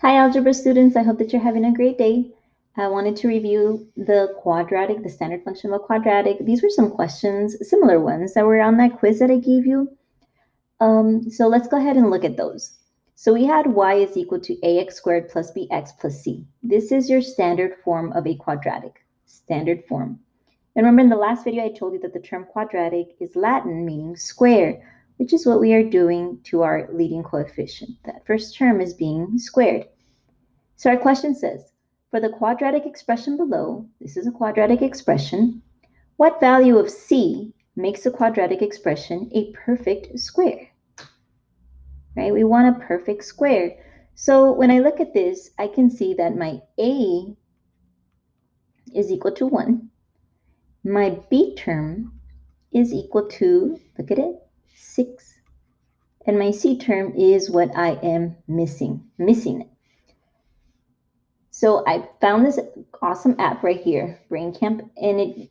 Hi, algebra students. I hope that you're having a great day. I wanted to review the quadratic, the standard function of a quadratic. These were some questions, similar ones that were on that quiz that I gave you. So let's go ahead and look at those. So we had y is equal to ax squared plus bx plus c. This is your standard form of a quadratic, standard form. And remember in the last video, I told you that the term quadratic is Latin meaning square, which is what we are doing to our leading coefficient. That first term is being squared. So our question says, for the quadratic expression below, this is a quadratic expression, what value of c makes the quadratic expression a perfect square? Right? We want a perfect square. So when I look at this, I can see that my a is equal to 1. My b term is equal to, look at it, 6. And my c term is what I am missing it. So I found this awesome app right here, BrainCamp, and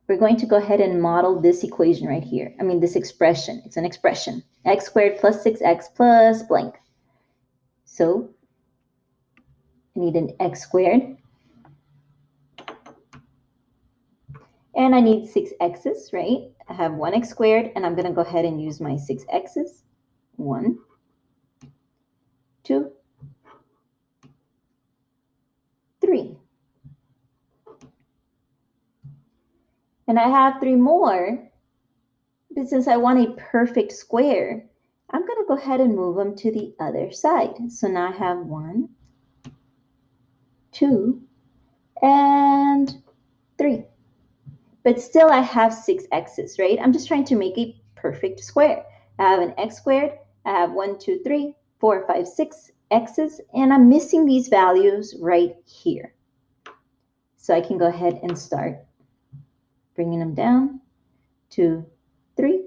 we're going to go ahead and model this equation right here. I mean, this expression. It's an expression. X squared plus 6x plus blank. So I need an x squared. And I need 6 x's, right? I have 1x squared, and I'm going to go ahead and use my 6 x's. 1, 2, 3. And I have 3 more, but since I want a perfect square, I'm going to go ahead and move them to the other side. So now I have 1, 2, and 3. But still I have 6 x's, right? I'm just trying to make a perfect square. I have an x squared, I have 1, 2, 3, 4, 5, 6 x's, and I'm missing these values right here. So I can go ahead and start bringing them down, 2, 3,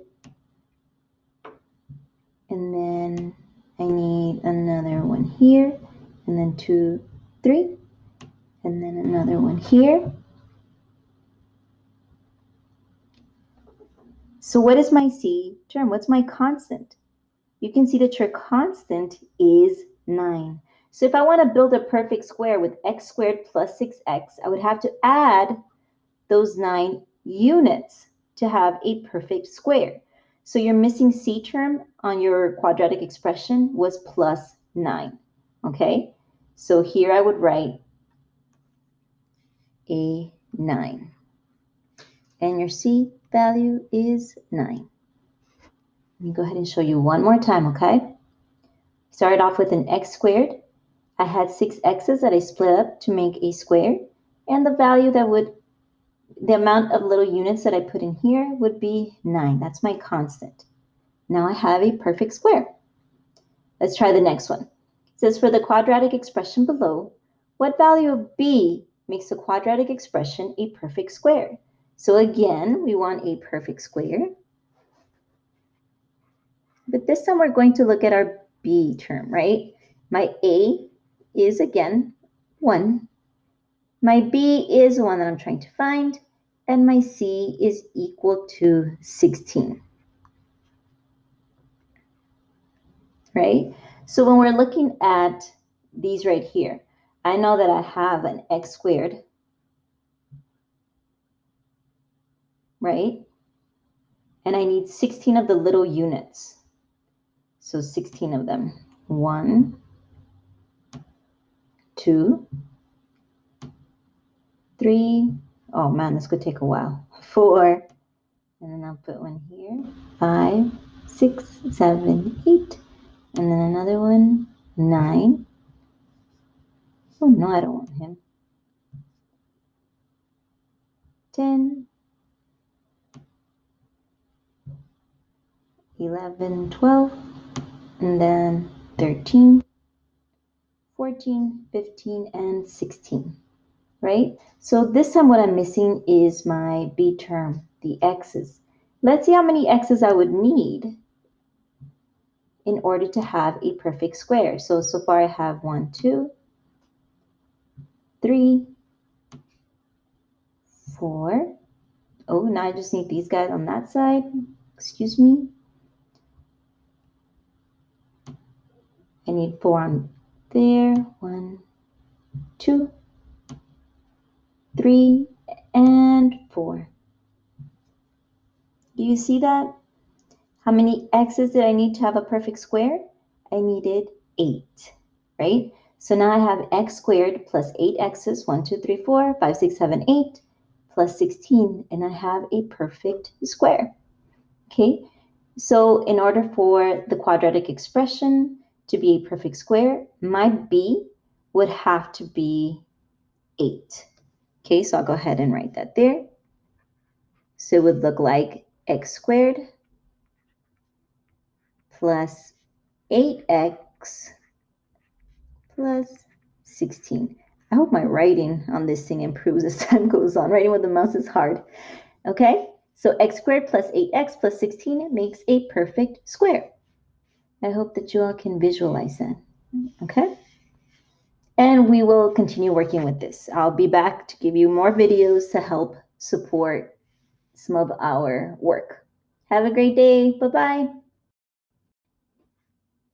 and then I need another one here, and then 2, 3, and then another one here. So what is my c term? What's my constant? You can see that your constant is 9. So if I want to build a perfect square with x squared plus 6x, I would have to add those 9 units to have a perfect square. So your missing c term on your quadratic expression was plus 9. Okay? So here I would write a 9. And your c value is 9. Let me go ahead and show you one more time, okay? Started off with an x squared. I had 6 x's that I split up to make a square, and the value the amount of little units that I put in here would be 9. That's my constant. Now I have a perfect square. Let's try the next one. It says for the quadratic expression below, what value of b makes the quadratic expression a perfect square? So again, we want a perfect square. But this time we're going to look at our b term, right? My a is, again, 1. My b is the one that I'm trying to find, and my c is equal to 16. Right? So when we're looking at these right here, I know that I have an x squared, right? And I need 16 of the little units. So 16 of them. 1, 2, 3. Oh man, this could take a while. 4. And then I'll put one here. 5, 6, 7, 8. And then another one. 9. Oh no, I don't want him. 10, 11, 12, and then 13, 14, 15, and 16, right? So this time what I'm missing is my b term, the x's. Let's see how many x's I would need in order to have a perfect square. So far I have 1, 2, 3, 4. Oh, now I just need these guys on that side. Excuse me. I need 4 on there. 1, 2, 3, and 4. Do you see that? How many x's did I need to have a perfect square? I needed 8, right? So now I have x squared plus 8x's, 1, 2, 3, 4, 5, 6, 7, 8, plus 16, and I have a perfect square. Okay, so in order for the quadratic expression to be a perfect square, my b would have to be 8. Okay, so I'll go ahead and write that there. So it would look like x squared plus 8x plus 16. I hope my writing on this thing improves as time goes on. Writing with the mouse is hard. Okay, so x squared plus 8x plus 16 makes a perfect square. I hope that you all can visualize that. Okay, and we will continue working with this. I'll be back to give you more videos to help support some of our work. Have a great day. Bye-bye.